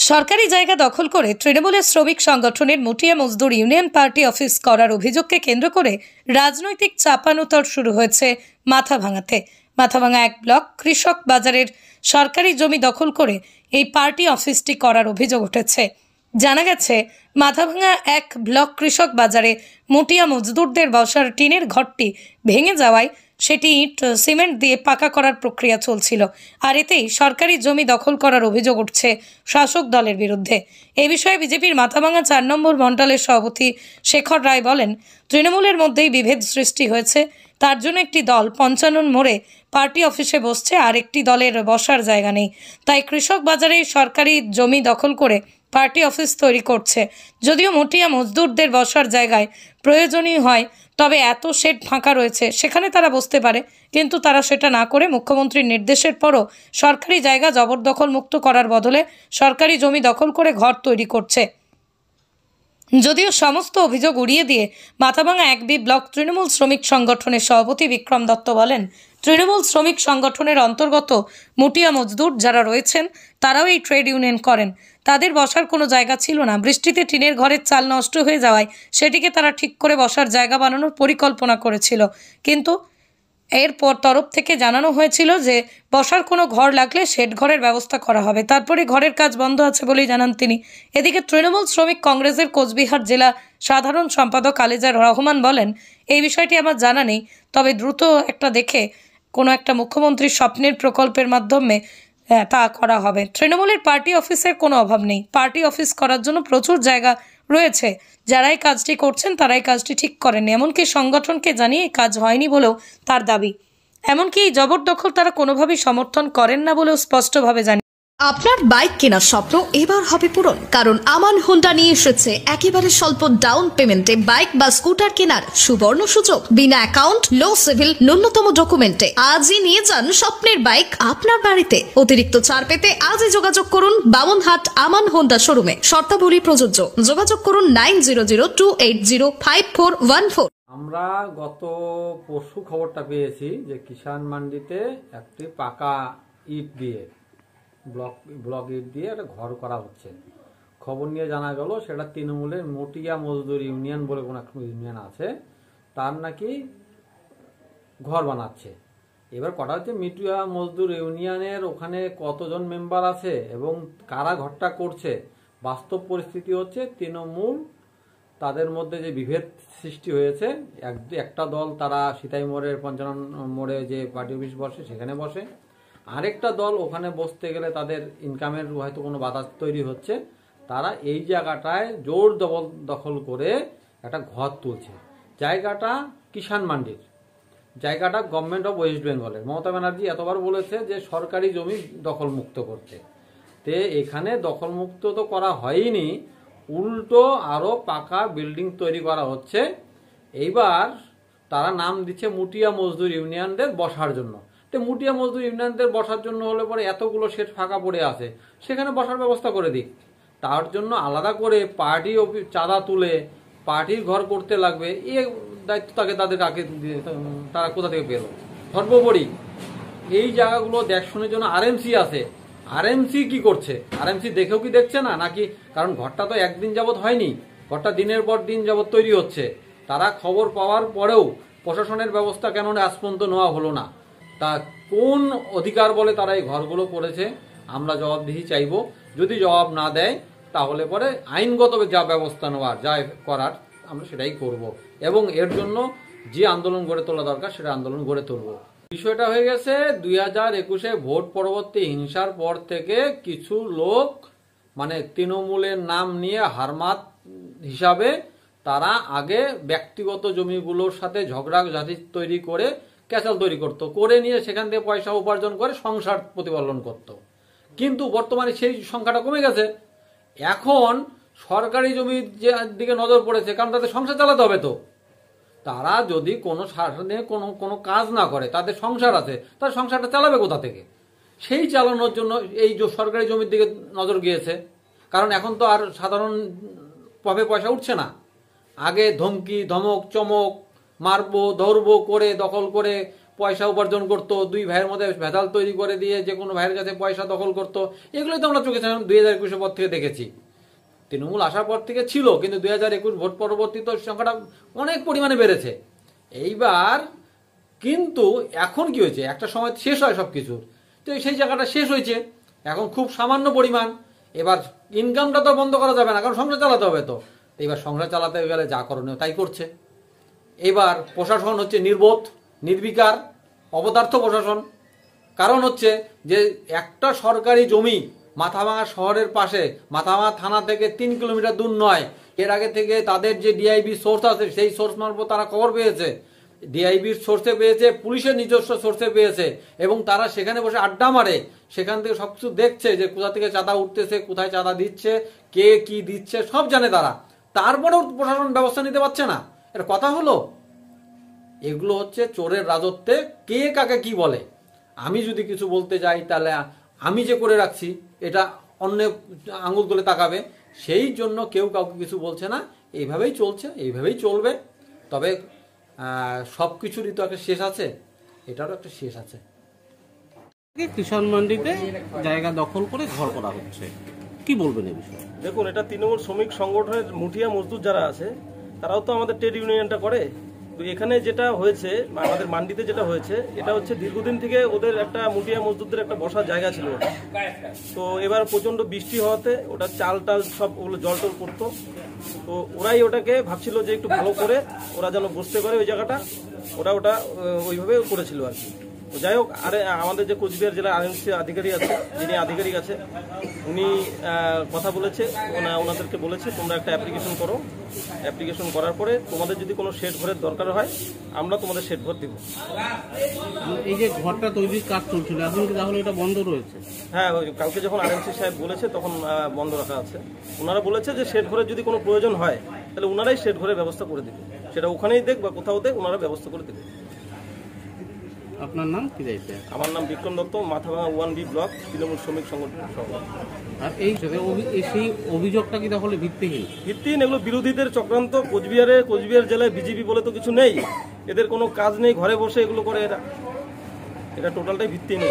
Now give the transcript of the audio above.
সরকারি জায়গা দখল করে তৃণমূলের শ্রমিক সংগঠনের মুটিয়া মজদুর ইউনিয়ন পার্টি অফিস করার অভিযোগকে কেন্দ্র করে রাজনৈতিক চাপানোতর শুরু হয়েছে মাথাভাঙাতে। মাথাভাঙা 1 ব্লক কৃষক বাজারের সরকারি জমি দখল করে এই পার্টি অফিসটি করার অভিযোগ উঠেছে। জানা গেছে, মাথাভাঙা 1 ব্লক কৃষক বাজারে মুটিয়া মজদুরদের বসার টিনের ঘরটি ভেঙে যাওয়ায় সেটি ইট সিমেন্ট দিয়ে পাকা করার প্রক্রিয়া চলছিল, আর এতেই সরকারি জমি দখল করার অভিযোগ উঠছে শাসক দলের বিরুদ্ধে। এই বিষয়ে বিজেপির মাথাভাঙা 4 নম্বর মণ্ডলের সভাপতি শেখর রায় বলেন, তৃণমূলের মধ্যেই বিভেদ সৃষ্টি হয়েছে, তার জন্য একটি দল 55 মোড়ে পার্টি অফিসে বসছে, আর একটি দলের বসার জায়গা নেই, তাই কৃষক বাজারে সরকারি জমি দখল করে পার্টি অফিস তৈরি করছে। যদিও মুটিয়া মজদুরদের বসার জায়গায় প্রয়োজনীয় হয়, তবে এত শেড ফাঁকা রয়েছে, সেখানে তারা বসতে পারে, কিন্তু তারা সেটা না করে মুখ্যমন্ত্রীর নির্দেশের পরও সরকারি জায়গা জবরদখল মুক্ত করার বদলে সরকারি জমি দখল করে ঘর তৈরি করছে। যদিও সমস্ত অভিযোগ উড়িয়ে দিয়ে মাথাভাঙা 1B ব্লক তৃণমূল শ্রমিক সংগঠনের সভাপতি বিক্রম দত্ত বলেন, তৃণমূল শ্রমিক সংগঠনের অন্তর্গত মুটিয়া মজদুর যারা রয়েছেন তারাও এই ট্রেড ইউনিয়ন করেন। তাদের বসার কোনো জায়গা ছিল না। বৃষ্টিতে টিনের ঘরের চাল নষ্ট হয়ে যাওয়ায় সেটিকে তারা ঠিক করে বসার জায়গা বানানোর পরিকল্পনা করেছিল, কিন্তু এরপর তরফ থেকে জানানো হয়েছিল যে বসার কোনো ঘর লাগলে শেড ঘরের ব্যবস্থা করা হবে। তারপরে ঘরের কাজ বন্ধ আছে বলেই জানান তিনি। এদিকে তৃণমূল শ্রমিক কংগ্রেসের কোচবিহার জেলা সাধারণ সম্পাদক আলেজার রহমান বলেন, এই বিষয়টি আমার জানা নেই, তবে দ্রুত একটা দেখে কোনো একটা মুখ্যমন্ত্রীর স্বপ্নের প্রকল্পের মাধ্যমে তা করা হবে। তৃণমূলের পার্টি অফিসের কোনো অভাব নেই, পার্টি অফিস করার জন্য প্রচুর জায়গা রয়েছে। যারাই কাজটি করছেন তারাই কাজটি ঠিক করেন, এমনকি সংগঠনকে জানিয়ে কাজ হয়নি বলেও তার দাবি। এমনকি এই জবরদখল তারা কোনোভাবেই সমর্থন করেন না বলেও স্পষ্টভাবে জানিয়ে। আপনার বাইক কেনার স্বপ্ন এবার হবে পূরণ, কারণ আমান হোন্ডা নিয়ে এসেছে একেবারে স্বল্প ডাউন পেমেন্টে বাইক বা স্কুটার কেনার সুবর্ণ সুযোগ। বিনা অ্যাকাউন্ট, লো সিভিল, ন্যূনতম ডকুমেন্টে আজই নিয়ে যান স্বপ্নের বাইক আপনার বাড়িতে। অতিরিক্ত ছাড় পেতে আজই যোগাযোগ করুন বামনহাট আমান হোন্ডা শোরুমে। শর্তাবলী প্রযোজ্য। যোগাযোগ করুন 9002805414। আমরা গত পরশু খবরটা পেয়েছি যে কিষাণ মান্ডিতে একটি পাকা ইট দিয়ে ব্লক ইট দিয়ে একটা ঘর করা হচ্ছে। খবর নিয়ে জানা গেল সেটা তৃণমূলের মুটিয়া মজদুর ইউনিয়ন বলে কোনো একটা ইউনিয়ন আছে, তার নাকি ঘর বানাচ্ছে। এবার কথা হচ্ছে মুটিয়া মজদুর ইউনিয়নের ওখানে কতজন মেম্বার আছে এবং কারা ঘরটা করছে। বাস্তব পরিস্থিতি হচ্ছে তৃণমূল তাদের মধ্যে যে বিভেদ সৃষ্টি হয়েছে, একটা দল তারা সিতাই মোড়ের 55 মোড়ে যে পার্টি অফিস বসে সেখানে বসে, আরেকটা দল ওখানে বসতে গেলে তাদের ইনকামের হয়তো কোনো বাধা তৈরি হচ্ছে, তারা এই জায়গাটায় জোর দখল করে একটা ঘর তুলছে। জায়গাটা কিষাণ মান্ডির, জায়গাটা গভর্নমেন্ট অফ ওয়েস্ট বেঙ্গলের। মমতা ব্যানার্জি এতবার বলেছে যে সরকারি জমি দখল মুক্ত করতে, তে এখানে দখল মুক্ত তো করা হয়নি, উল্টো আরও পাকা বিল্ডিং তৈরি করা হচ্ছে। এইবার তারা নাম দিচ্ছে মুটিয়া মজদুর ইউনিয়নদের বসার জন্য। তো মুটিয়া মজদুর ইউনিয়নদের বসার জন্য হলে পরে এতগুলো সেট ফাঁকা পড়ে আছে, সেখানে বসার ব্যবস্থা করে দিক। তার জন্য আলাদা করে পার্টি চাঁদা তুলে পার্টির ঘর করতে লাগবে, এ দায়িত্ব তাদের আগে তারা কোথা থেকে পেল? সর্বোপরি এই জায়গাগুলো দেখশনের জন্য আরএমসি আছে। আরএমসি কি করছে? আরএমসি দেখেও কি দেখছে না নাকি? কারণ ঘরটা তো একদিন যাবত হয়নি, ঘরটা দিনের পর দিন যাবত তৈরি হচ্ছে। তারা খবর পাওয়ার পরেও প্রশাসনের ব্যবস্থা কেন আজ পর্যন্ত নেওয়া হলো না? তা কোন অধিকার বলে তারা এই ঘরগুলো করেছে? আমরা জবাবদিহি চাইব। যদি জবাব না দেয় তাহলে পরে আইনগত যা ব্যবস্থা নেওয়ার যা করার আমরা সেটাই করব, এবং এর জন্য যে আন্দোলন গড়ে তোলা দরকার সেটা আন্দোলন গড়ে তুলব। বিষয়টা হয়ে গেছে 2021-এ ভোট পরবর্তী হিংসার পর থেকে কিছু লোক মানে তৃণমূলের নাম নিয়ে হারমাত হিসাবে তারা আগে ব্যক্তিগত জমিগুলোর সাথে ঝগড়াঝাটি তৈরি করে ক্যাচাল তৈরি করতো, করে নিয়ে সেখান থেকে পয়সা উপার্জন করে সংসার প্রতিপালন করত। কিন্তু বর্তমানে সেই সংখ্যাটা কমে গেছে। এখন সরকারি জমির দিকে নজর পড়েছে, কারণ তাদের সংসার চালাতে হবে। তো তারা যদি কোনো কোনো কাজ না করে, তাদের সংসার আছে, তার সংসারটা চালাবে কোথা থেকে? সেই চালানোর জন্য এই যে সরকারি জমির দিকে নজর গিয়েছে। কারণ এখন তো আর সাধারণভাবে পয়সা উঠছে না। আগে ধমকি ধমক চমক মারবো ধরবো করে দখল করে পয়সা উপার্জন করতো, দুই ভাইয়ের মধ্যে ভেজাল তৈরি করে দিয়ে যে কোনো ভাইয়ের কাছে পয়সা দখল করতো, এগুলোই তো আমরা চোখে 2021 পর থেকে দেখেছি। তৃণমূল আসার পর থেকে ছিল, কিন্তু 2021 ভোট পরবর্তী তো সংখ্যাটা অনেক পরিমাণে বেড়েছে। এইবার কিন্তু এখন কি হয়েছে, একটা সময় শেষ হয় সব কিছু, তো সেই জায়গাটা শেষ হয়েছে, এখন খুব সামান্য পরিমাণ। এবার ইনকামটা তো বন্ধ করা যাবে না, কারণ সংসার চালাতে হবে। তো এবার সংসার চালাতে গেলে যা করণীয় তাই করছে। এবার প্রশাসন হচ্ছে নির্বোধ, নির্বিকার, অপদার্থ প্রশাসন। কারণ হচ্ছে যে একটা সরকারি জমি মাথাভাঙা শহরের পাশে, মাথাভাঙা থানা থেকে 3 কিলোমিটার দূর নয়, এর আগে থেকে তাদের যে ডিআইবি সোর্স আছে সেই সোর্স মারফত তারা খবর পেয়েছে, ডিআইবির সোর্সে পেয়েছে, পুলিশের নিজস্ব সোর্সে পেয়েছে, এবং তারা সেখানে বসে আড্ডা মারে, সেখান থেকে সবকিছু দেখছে যে কোথা থেকে চাঁদা উঠতেছে, কোথায় চাঁদা দিচ্ছে, কে কি দিচ্ছে সব জানে তারা। তারপরেও প্রশাসন ব্যবস্থা নিতে পারছে না, এটা কথা হলো? এগুলো হচ্ছে চোরের রাজত্বে কে কাকে কি বলে। আমি যদি কিছু বলতে যাই তাহলে আমি যে করে রাখছি এটা অন্য আঙুল তুলে তাকাবে, সেই জন্য কেউ কাউকে কিছু বলছে না। এইভাবেই চলছে, এইভাবেই চলবে। তবে সব কিছুরই তো একটা শেষ আছে, এটারও একটা শেষ আছে। কিষাণ মান্ডিতে জায়গা দখল করে ঘর করা হচ্ছে, কি বলবেন এই বিষয়ে? দেখুন, এটা তৃণমূল শ্রমিক সংগঠনের মুঠিয়া মজদুর যারা আছে তারাও তো আমাদের ট্রেড ইউনিয়নটা করে। তো এখানে যেটা হয়েছে, আমাদের মান্ডিতে যেটা হয়েছে, এটা হচ্ছে দীর্ঘদিন থেকে ওদের একটা মুঠিয়া মজদুরদের একটা বসার জায়গা ছিল ওটা। তো এবার প্রচণ্ড বৃষ্টি হওয়াতে ওটা চাল টাল সব ওগুলো জল টল পড়তো। তো ওরাই ওটাকে ভাবছিল যে একটু ভালো করে ওরা যেন বসতে পারে ওই জায়গাটা, ওটা ওইভাবে করেছিল আর কি। তো যাই হোক, আরে আমাদের যে কোচবিহার জেলা আরএমসি আধিকারিক আছে, যিনি আধিকারিক আছে, উনি কথা বলেছে, ওনাদেরকে বলেছে তোমরা একটা অ্যাপ্লিকেশন করো, অ্যাপ্লিকেশন করার পরে তোমাদের যদি কোনো শেড ঘরের দরকার হয় আমরা তোমাদের শেড ঘর দিব। এই যে ঘরটা তৈরির কাজ চলছিল, এখন কি তাহলে এটা বন্ধ রয়েছে? হ্যাঁ, কালকে যখন আরএমসি সাহেব বলেছে তখন বন্ধ রাখা আছে। ওনারা বলেছে যে শেড ঘরের যদি কোনো প্রয়োজন হয় তাহলে ওনারাই শেড ঘরের ব্যবস্থা করে দেবে, সেটা ওখানেই দেখ বা কোথাও দেখ, ওনারা ব্যবস্থা করে দেবে। আপনার নাম কি দায়িত্বে? আমার নাম বিক্রম দত্ত, মাথাভাঙা 1B ব্লক তৃণমূল শ্রমিক সংগঠনের সভাপতি। আর এই সেই অভিযোগটা কি তাহলে ভিত্তিহীন? ভিত্তিহীন, এগুলো বিরোধীদের চক্রান্ত। কোচবিহার জেলায় বিজেপি বলে তো কিছু নেই, এদের কোনো কাজ নেই, ঘরে বসে এগুলো করে এরা, এটা টোটালটাই ভিত্তিহীন।